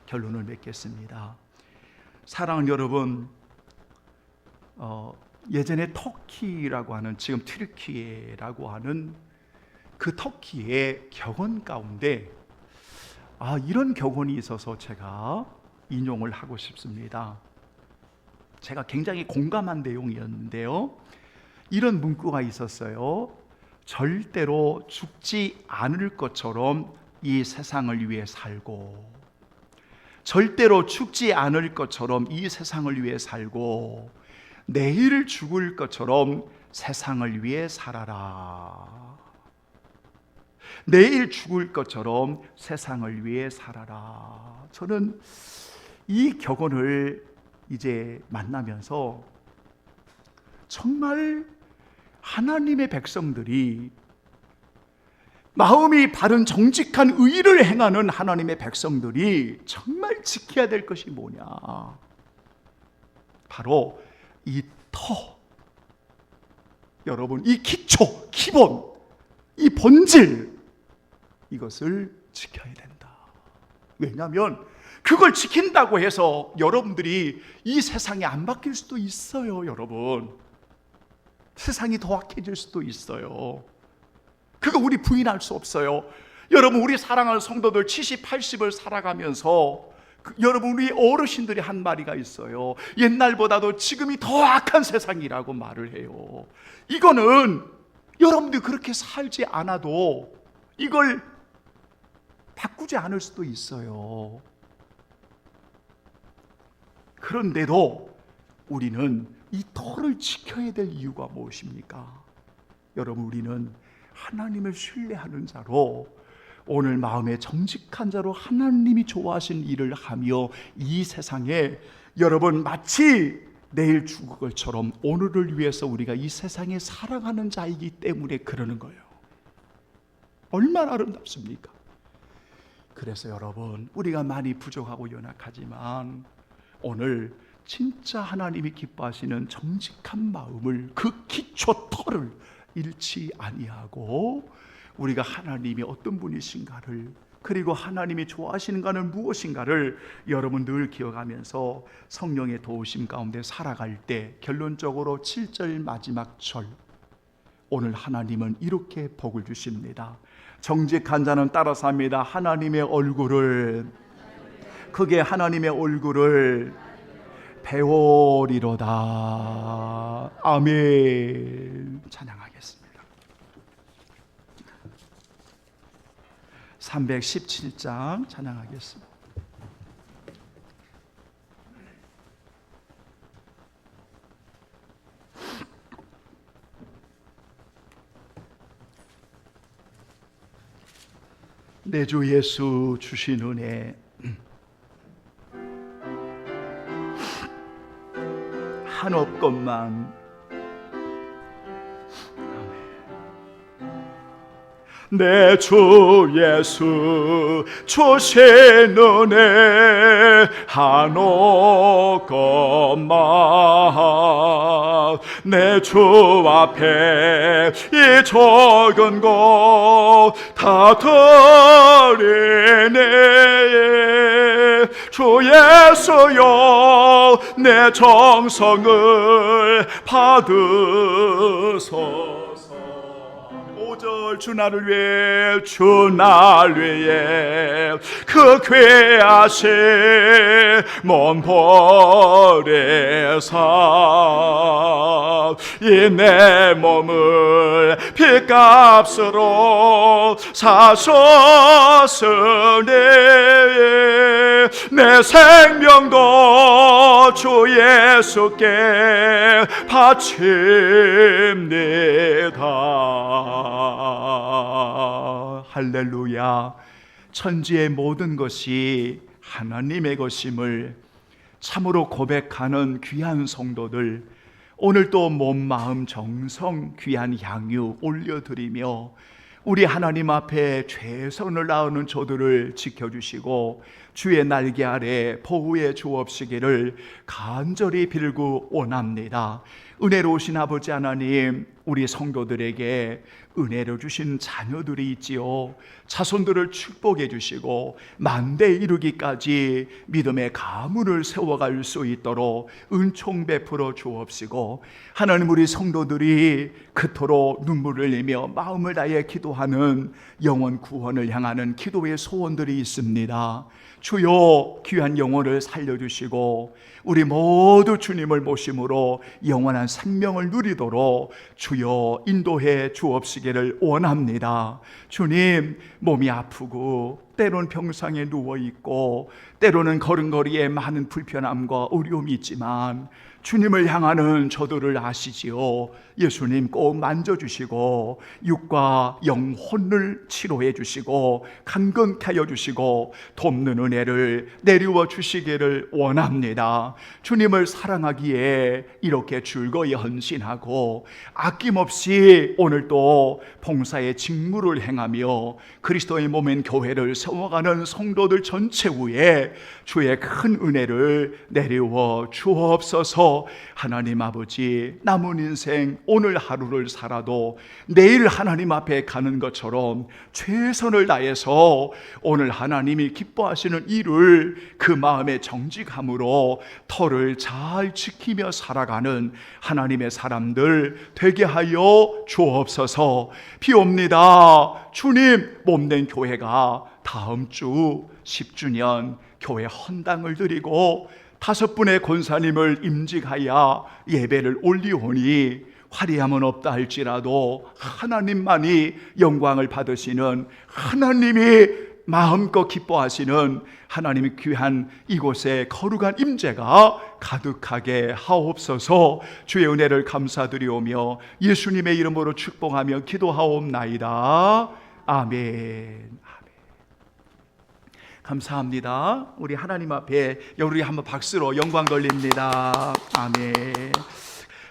결론을 맺겠습니다. 사랑하는 여러분, 예전에 터키라고 하는, 지금 튀르키예라고 하는 그 터키의 격언 가운데 이런 격언이 있어서 제가 인용을 하고 싶습니다. 제가 굉장히 공감한 내용이었는데요, 이런 문구가 있었어요. 절대로 죽지 않을 것처럼 이 세상을 위해 살고, 절대로 죽지 않을 것처럼 이 세상을 위해 살고, 내일 죽을 것처럼 세상을 위해 살아라. 내일 죽을 것처럼 세상을 위해 살아라. 저는 이 격언을 이제 만나면서 정말 하나님의 백성들이, 마음이 바른 정직한 의를 행하는 하나님의 백성들이 정말 지켜야 될 것이 뭐냐, 바로 이 터, 여러분 이 기초, 기본, 이 본질, 이것을 지켜야 된다. 왜냐하면 그걸 지킨다고 해서 여러분들이 이 세상에 안 바뀔 수도 있어요. 여러분, 세상이 더 악해질 수도 있어요. 그거 우리 부인할 수 없어요. 여러분, 우리 사랑하는 성도들 70, 80을 살아가면서 여러분, 우리 어르신들이 한 말이가 있어요. 옛날보다도 지금이 더 악한 세상이라고 말을 해요. 이거는 여러분들이 그렇게 살지 않아도 이걸 바꾸지 않을 수도 있어요. 그런데도 우리는 이 터를 지켜야 될 이유가 무엇입니까? 여러분, 우리는 하나님을 신뢰하는 자로, 오늘 마음에 정직한 자로 하나님이 좋아하신 일을 하며 이 세상에, 여러분 마치 내일 죽을 것처럼 오늘을 위해서 우리가 이 세상에 살아가는 자이기 때문에 그러는 거예요. 얼마나 아름답습니까? 그래서 여러분, 우리가 많이 부족하고 연약하지만 오늘 진짜 하나님이 기뻐하시는 정직한 마음을, 그 기초 터를 잃지 아니하고, 우리가 하나님이 어떤 분이신가를, 그리고 하나님이 좋아하시는가는 무엇인가를 여러분 늘 기억하면서 성령의 도우심 가운데 살아갈 때, 결론적으로 7절 마지막 절, 오늘 하나님은 이렇게 복을 주십니다. 정직한 자는 따라서 합니다. 하나님의 얼굴을, 그게 하나님의 얼굴을 배우리로다. 아멘. 찬양하겠습니다. 317장 찬양하겠습니다. 내 주 예수 주신 은혜, 한없건만, 내 주 예수 주신 은혜 한없건만, 내 주 앞에 이 적은 것 다 드리네. 주 예수여 내 정성을 받으소서. 5절 주 나를 위해 주 날 위해 그 귀하신 몸 버려서 이 내 몸을 핏값으로 사셨으니 내 생명도 주 예수께 바칩니다. 할렐루야. 천지의 모든 것이 하나님의 것임을 참으로 고백하는 귀한 성도들, 오늘 또 몸, 마음, 정성 귀한 향유 올려드리며 우리 하나님 앞에 최선을 다하는 저들을 지켜주시고 주의 날개 아래 보호해 주옵시기를 간절히 빌고 원합니다. 은혜로우신 아버지 하나님, 우리 성도들에게 은혜를 주신 자녀들이 있지요. 자손들을 축복해 주시고 만대 이루기까지 믿음의 가문을 세워갈 수 있도록 은총 베풀어 주옵시고, 하나님 우리 성도들이 그토록 눈물을 흘리며 마음을 다해 기도하는 영혼 구원을 향하는 기도의 소원들이 있습니다. 주여 귀한 영혼을 살려주시고 우리 모두 주님을 모심으로 영원한 생명을 누리도록 주여 인도해 주옵시기를 원합니다. 주님, 몸이 아프고 때로는 병상에 누워있고 때로는 걸음걸이에 많은 불편함과 어려움이 있지만 주님을 향하는 저들을 아시지요. 예수님 꼭 만져주시고 육과 영혼을 치료해 주시고 강건케 하여 주시고 돕는 은혜를 내리워 주시기를 원합니다. 주님을 사랑하기에 이렇게 즐거이 헌신하고 아낌없이 오늘도 봉사의 직무를 행하며 그리스도의 몸인 교회를 세워가는 성도들 전체 위에 주의 큰 은혜를 내리워 주옵소서. 하나님 아버지, 남은 인생 오늘 하루를 살아도 내일 하나님 앞에 가는 것처럼 최선을 다해서 오늘 하나님이 기뻐하시는 일을 그 마음의 정직함으로 터를 잘 지키며 살아가는 하나님의 사람들 되게 하여 주옵소서. 비옵니다. 주님, 몸된 교회가 다음 주 10주년 교회 헌당을 드리고 5분의 권사님을 임직하여 예배를 올리오니 화려함은 없다 할지라도 하나님만이 영광을 받으시는, 하나님이 마음껏 기뻐하시는 하나님의 귀한 이곳에 거룩한 임재가 가득하게 하옵소서. 주의 은혜를 감사드리오며 예수님의 이름으로 축복하며 기도하옵나이다. 아멘. 감사합니다. 우리 하나님 앞에 우리 한번 박수로 영광 돌립니다. 아멘.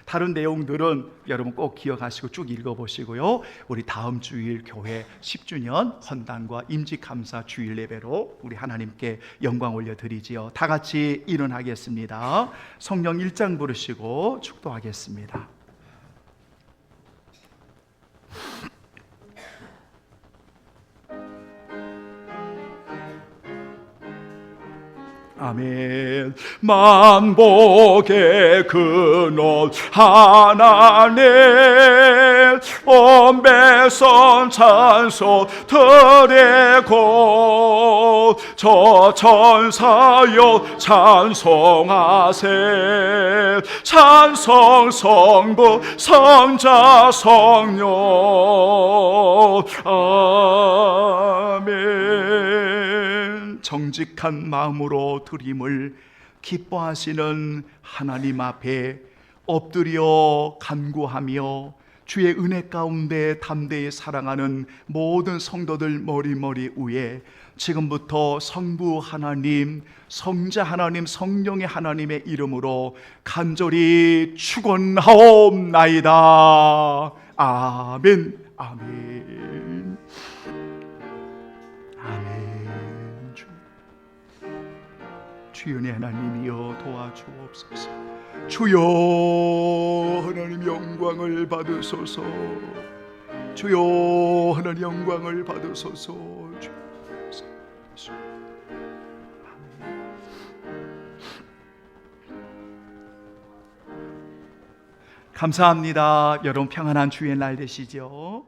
다른 내용들은 여러분 꼭 기억하시고 쭉 읽어보시고요. 우리 다음 주일 교회 10주년 헌당과 임직감사 주일 예배로 우리 하나님께 영광 올려드리지요. 다 같이 일어나겠습니다. 성령 1장 부르시고 축도하겠습니다. 아멘. 만복의 근원 하나님, 온 백성 찬송 드리고 저 천사여 찬송하세. 찬송 성부 성자 성령. 아멘. 정직한 마음으로 드림을 기뻐하시는 하나님 앞에 엎드려 간구하며 주의 은혜 가운데 담대히 사랑하는 모든 성도들 머리 위에 지금부터 성부 하나님, 성자 하나님, 성령의 하나님의 이름으로 간절히 축원하옵나이다. 아멘. 아멘. 아멘. 주의 은혜 하나님이여 도와주옵소서. 주여 하나님 영광을 받으소서. 주여 하나님 영광을 받으소서. 감사합니다. 여러분 평안한 주의 날 되시죠.